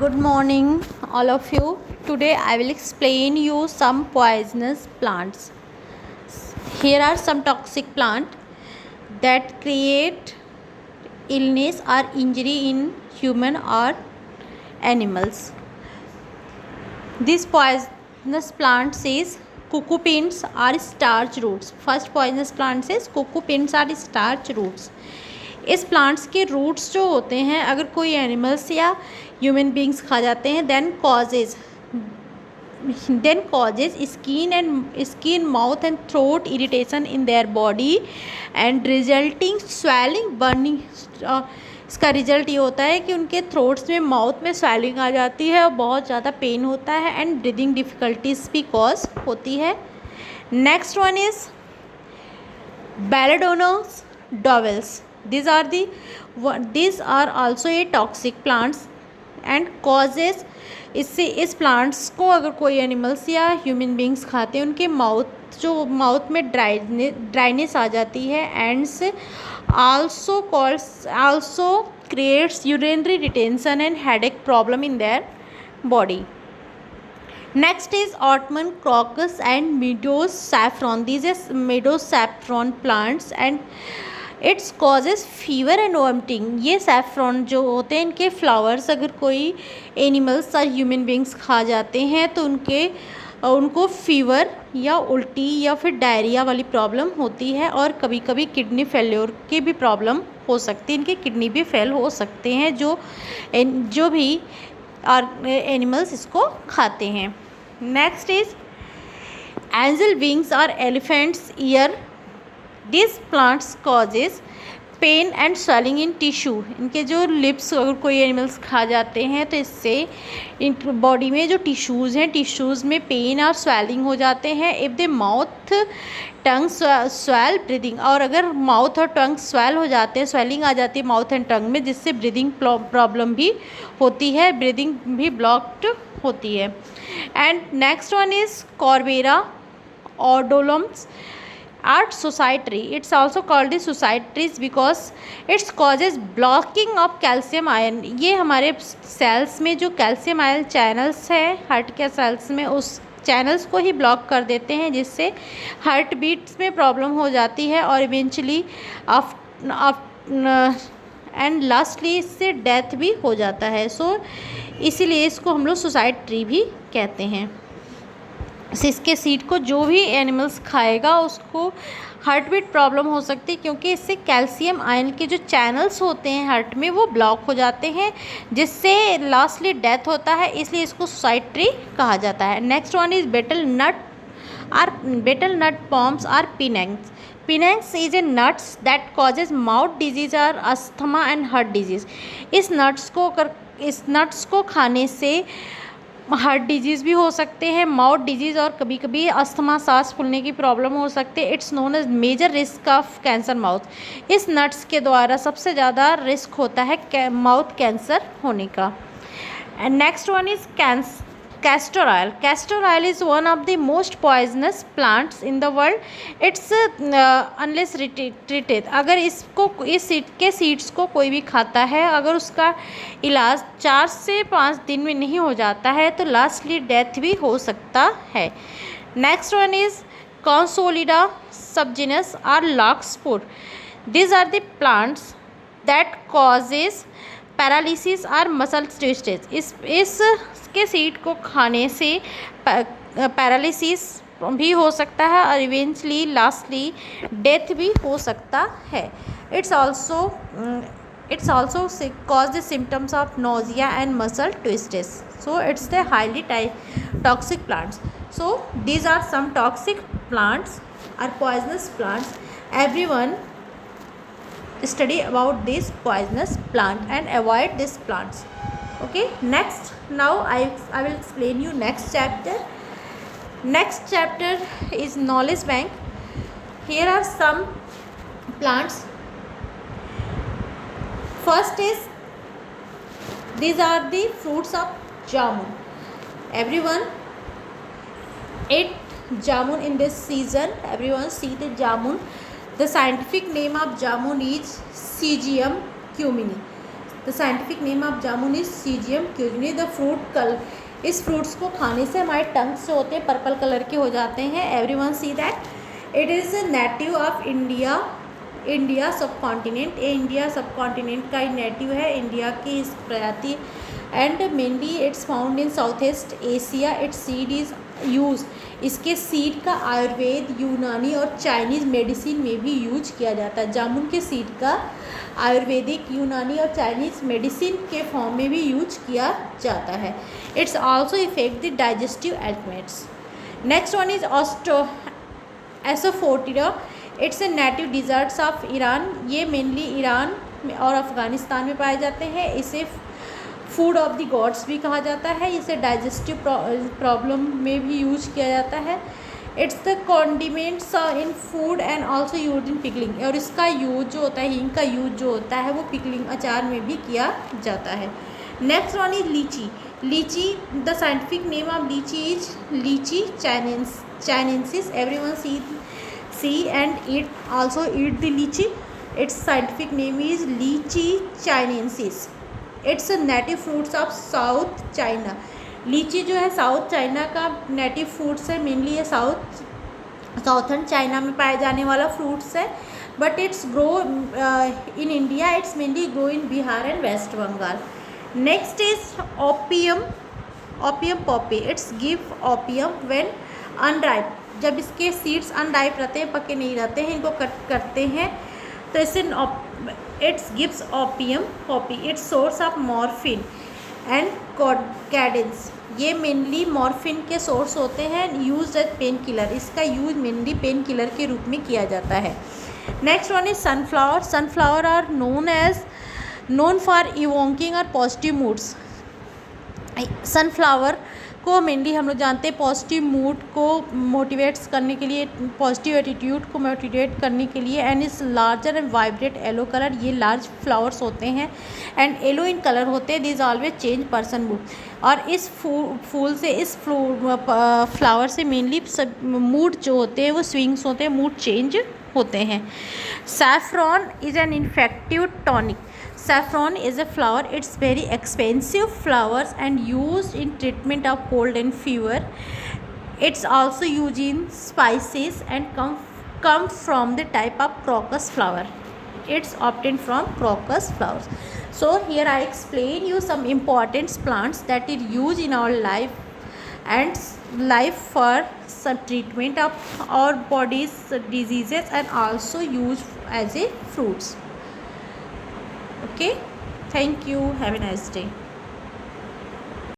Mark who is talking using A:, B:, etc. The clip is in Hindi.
A: Good morning, all of you. Today I will explain you some poisonous plants. Here are some toxic plants that create illness or injury in human or animals. This poisonous plant is cuckoo-pins or starch roots. First poisonous plant is cuckoo-pins or starch roots. इस प्लांट्स के रूट्स जो होते हैं, अगर कोई एनिमल्स या ह्यूमन बींग्स खा जाते हैं, then causes skin mouth and throat irritation in their body and resulting swelling burning. इसका रिजल्ट ये होता है कि उनके थ्रोट्स में, माउथ में स्वेलिंग आ जाती है और बहुत ज़्यादा पेन होता है एंड ब्रीदिंग डिफ़िकल्टीज भी कॉज होती है। Next one is belladonnas dwales. These are also a toxic plants and causes. इससे इस प्लांट्स को अगर कोई एनिमल्स या ह्यूमन बींग्स खाते हैं, उनके माउथ में ड्राइनेस आ जाती है and also creates urinary retention and headache problem in their body. Next is Ottoman crocus and meadows saffron. These are meadows saffron plants and it's causes fever and vomiting. ये सैफ्रॉन जो होते हैं, इनके फ्लावर्स अगर कोई एनिमल्स और ह्यूमन बींग्स खा जाते हैं तो उनको फीवर या उल्टी या फिर डायरिया वाली प्रॉब्लम होती है और कभी कभी किडनी फेल्योर की भी प्रॉब्लम हो सकती है. इनके किडनी भी फेल हो सकते हैं जो भी एनिमल्स इसको खाते हैं. नेक्स्ट इज एंजल विंग्स और elephants ear. These plants causes pain and swelling in tissue. इनके जो लिप्स अगर कोई एनिमल्स खा जाते हैं तो इससे इन बॉडी में जो टिश्यूज़ हैं, टिश्यूज़ में पेन और स्वेलिंग हो जाते हैं. If the mouth tongue swell breathing. और अगर माउथ और टंग स्वेल हो जाते हैं, स्वेलिंग आ जाती है माउथ एंड टंग में, जिससे ब्रीदिंग प्रॉब्लम भी होती है, ब्रीदिंग भी ब्लॉक्ड होती है. And next one is Cerbera odollams art society. It's also called the societies because it causes blocking of calcium ion. ये हमारे सेल्स में जो कैल्शियम आयन चैनल्स हैं हार्ट के सेल्स में, उस चैनल्स को ही ब्लॉक कर देते हैं, जिससे हार्ट बीट्स में प्रॉब्लम हो जाती है और इवेंचुअली एंड लास्टली इससे डेथ भी हो जाता है. सो इसीलिए इसको हम लोग सुसाइड ट्री भी कहते हैं. इसके सीड को जो भी एनिमल्स खाएगा उसको हार्ट बीट प्रॉब्लम हो सकती है, क्योंकि इससे कैल्शियम आयन के जो चैनल्स होते हैं हार्ट में वो ब्लॉक हो जाते हैं, जिससे लास्टली डेथ होता है. इसलिए इसको सुसाइड ट्री कहा जाता है. Next one is betel nut palms or pinangs. Pinangs is a nuts that causes mouth disease और अस्थमा एंड हार्ट डिजीज़. इस नट्स को खाने से हार्ट डिजीज़ भी हो सकते हैं, माउथ डिजीज़ और कभी कभी अस्थमा, सांस फूलने की प्रॉब्लम हो सकती है. It's known as major risk of cancer mouth. इस नट्स के द्वारा सबसे ज़्यादा रिस्क होता है माउथ कैंसर होने का. And next one is castor oil. Castor oil is one of the most poisonous plants in the world. It's unless treated. अगर इस सीड के सीड्स को कोई भी खाता है, अगर उसका इलाज 4 से 5 दिन में नहीं हो जाता है तो लास्टली डेथ भी हो सकता है. Next one is Consolida subgenus or larkspur. These are the plants that causes paralysis और मसल ट्विस्टेज. इसके सीड को खाने से पैरालिसिस भी हो सकता है और इवेंचुअली लास्टली डेथ भी हो सकता है. It's also cause the symptoms of nausea and muscle twitches. So it's the highly toxic plants. So these are some toxic plants और poisonous plants. Everyone study about this poisonous plant and avoid these plants. Okay, now I will explain you next chapter. Next chapter is knowledge bank. Here are some plants. First is, these are the fruits of jamun. Everyone ate jamun in this season. Everyone see the jamun. The scientific name of jamun is Syzygium cumini. The scientific name of jamun is Syzygium cumini. The fruit कल, इस फ्रूट्स को खाने से हमारे टंग्स जो होते हैं पर्पल कलर के हो जाते हैं। Everyone see that it is native of India, India सब कॉन्टिनेंट, ये इंडिया सब कॉन्टिनेंट का ही नेटिव है, इंडिया की इस प्रजाति। And mainly it's found in south east Asia. It's seed is use, इसके सीड का आयुर्वेद, यूनानी और चाइनीज़ मेडिसिन में भी यूज किया जाता है। जामुन के सीड का आयुर्वेदिक, यूनानी और चाइनीज़ मेडिसिन के फॉर्म में भी यूज किया जाता है। It's also effect the digestive elements. Next one is asafoetida. It's a native deserts of Iran, ये मेनली ईरान और अफ़गानिस्तान में पाए जाते हैं। इसे फूड ऑफ द गॉड्स भी कहा जाता है। इसे डाइजेस्टिव प्रॉब्लम में भी यूज किया जाता है। It's the condiments in food and also use in pickling, और इसका यूज जो होता है, हींग का यूज जो होता है वो पिकलिंग, अचार में भी किया जाता है। Next one is litchi. Litchi, the scientific name of litchi is Litchi chinensis. Everyone see and eat also eat the lychee. Its scientific name is Lychee chinensis. It's a native fruits of South China. लीची जो है साउथ चाइना का नेटिव फ्रूट्स है, मेनली ये साउथर्न चाइना में पाए जाने वाला फ्रूट्स है। But it's grow in India, it's mainly grow in Bihar and west Bengal. Next is opium, opium poppy. It's give opium when unripe, जब इसके सीड्स अनराइप रहते हैं, पके नहीं रहते हैं, इनको कट करते हैं तो इसे it's gives opium poppy. It's source of morphine and cadence, ये मेनली मॉर्फिन के सोर्स होते हैं। यूज एज पेन किलर, इसका यूज मेनली पेन किलर के रूप में किया जाता है। Next one is sunflower. Sunflower are known for evoking और पॉजिटिव मूड्स। सनफ्लावर को मेनली हम लोग जानते हैं पॉजिटिव मूड को मोटिवेट्स करने के लिए, पॉजिटिव एटीट्यूड को मोटिवेट करने के लिए। एंड इस larger and vibrate yellow colour, ये लार्ज फ्लावर्स होते हैं एंड येलो इन कलर होते हैं। This always change person mood, और इस फूल से, इस फ्लावर से मेनली सब मूड जो होते हैं वो स्विंग्स होते हैं, मूड चेंज होते हैं। Saffron is an infective tonic. Saffron is a flower. It's very expensive flowers and used in treatment of cold and fever. It's also used in spices and come from the type of crocus flower. It's obtained from crocus flowers. So here I explain you some important plants that is used in our life for some treatment of our body's diseases and also used as a fruits. Okay, thank you, have a nice day.